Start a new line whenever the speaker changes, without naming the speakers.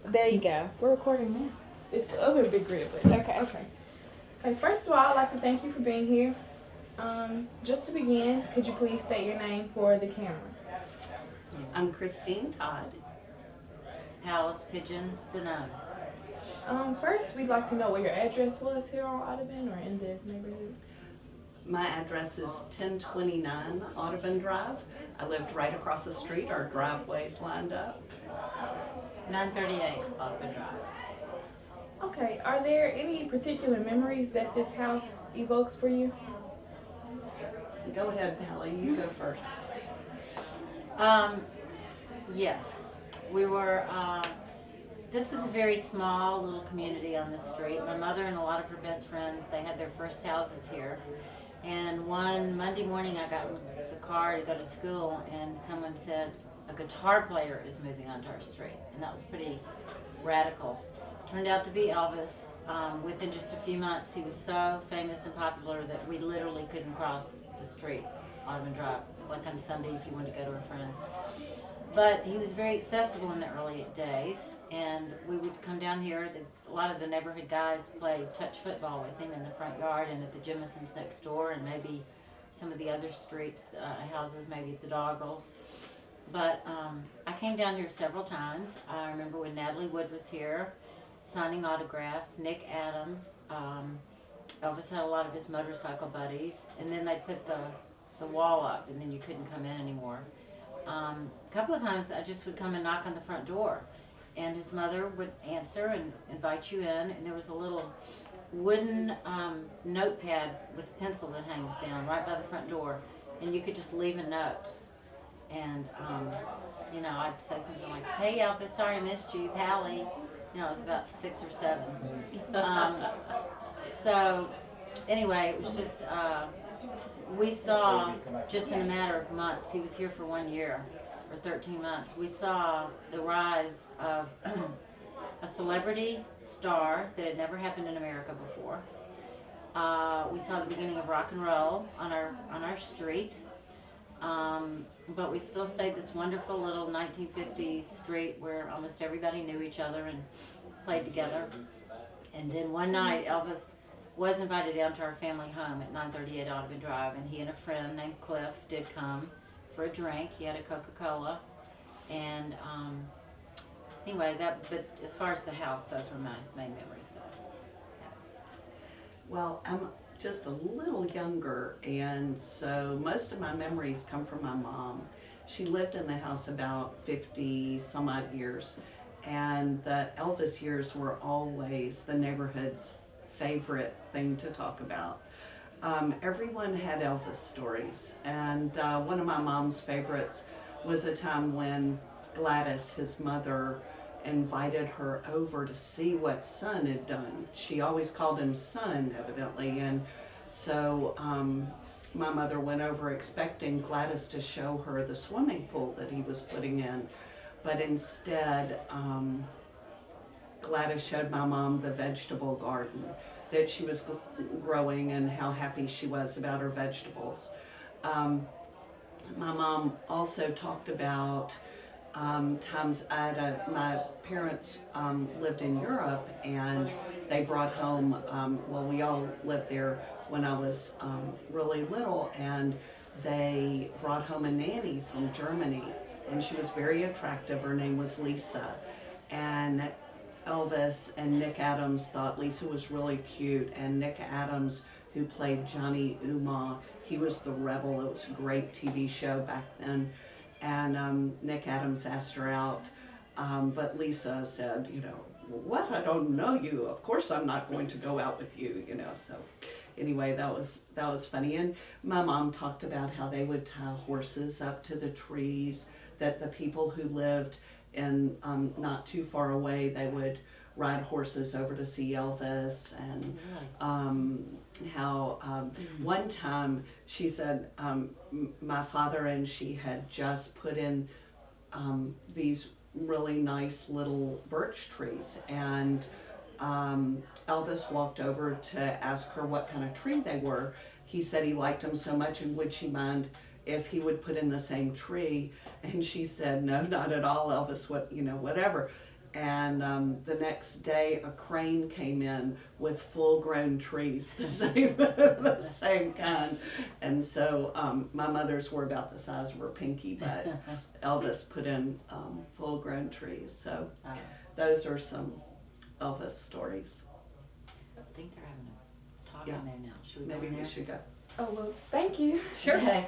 There you go.
We're recording now. It's the other big red button.
Okay.
Okay, first of all, I'd like to thank you for being here. Just to begin, could you please state your name for the camera?
I'm Christine Todd.
Pallas Pidgeon, Zenone.
First, we'd like to know what your address was here on Audubon or in the neighborhood.
My address is 1029 Audubon Drive. I lived right across the street. Our driveways lined up.
938 Audubon Drive.
Okay, are there any particular memories that this house evokes for you?
Go ahead, Hallie. You go first.
Yes. We were, this was a very small little community on this street. My mother and a lot of her best friends, they had their first houses here. And one Monday morning I got in the car to go to school and someone said, a guitar player is moving onto our street. And that was pretty radical. Turned out to be Elvis. Within just a few months he was so famous and popular that we literally couldn't cross the street, Audubon Drive, like on Sunday if you wanted to go to a friend's. But he was very accessible in the early days, and we would come down here. A lot of the neighborhood guys played touch football with him in the front yard and at the Jimisons next door, and maybe some of the other streets, houses, maybe at the Doggerels. But I came down here several times. I remember when Natalie Wood was here, signing autographs, Nick Adams. Elvis had a lot of his motorcycle buddies, and then they put the wall up, and then you couldn't come in anymore. A couple of times I just would come and knock on the front door, and his mother would answer and invite you in, and there was a little wooden notepad with a pencil that hangs down right by the front door, and you could just leave a note. And you know, I'd say something like, "Hey Elvis, sorry I missed you, Pally." You know, I was about 6 or 7. So anyway, it was just, we saw, just in a matter of months, he was here for 1 year, or 13 months, we saw the rise of a celebrity star that had never happened in America before. We saw the beginning of rock and roll on our street. But we still stayed this wonderful little 1950s street where almost everybody knew each other and played together. And then one night Elvis was invited down to our family home at 938 Audubon Drive, and he and a friend named Cliff did come for a drink. He had a Coca-Cola. And anyway, but as far as the house, those were my main memories.
Well, I'm just a little younger, and so most of my memories come from my mom. She lived in the house about 50 some odd years, and the Elvis years were always the neighborhood's favorite thing to talk about. Everyone had Elvis stories, and one of my mom's favorites was a time when Gladys, his mother, invited her over to see what Son had done. She always called him Son, evidently, and so my mother went over expecting Gladys to show her the swimming pool that he was putting in, but instead Gladys showed my mom the vegetable garden that she was growing and how happy she was about her vegetables. My mom also talked about times my parents lived in Europe, and they brought home, well, we all lived there when I was really little, and they brought home a nanny from Germany, and she was very attractive. Her name was Lisa, and Elvis and Nick Adams thought Lisa was really cute, and Nick Adams, who played Johnny Uma, he was the rebel. It was a great TV show back then. And Nick Adams asked her out, but Lisa said, you know, what? I don't know you. Of course I'm not going to go out with you, you know. So anyway, that was funny. And my mom talked about how they would tie horses up to the trees, that the people who lived in not too far away, they would ride horses over to see Elvis, and how one time she said my father and she had just put in these really nice little birch trees, and Elvis walked over to ask her what kind of tree they were. He said he liked them so much, and would she mind if he would put in the same tree? And she said, no, not at all, Elvis, what, you know, whatever. And the next day, a crane came in with full-grown trees, the same, the same kind. And so my mother's were about the size of her pinky, but Elvis put in full-grown trees. So those are some Elvis stories.
I think they're having a talk
Yeah.
in there now. Should we go
Maybe
in
we
there?
should go.
Oh, well, thank you.
Sure.
Okay.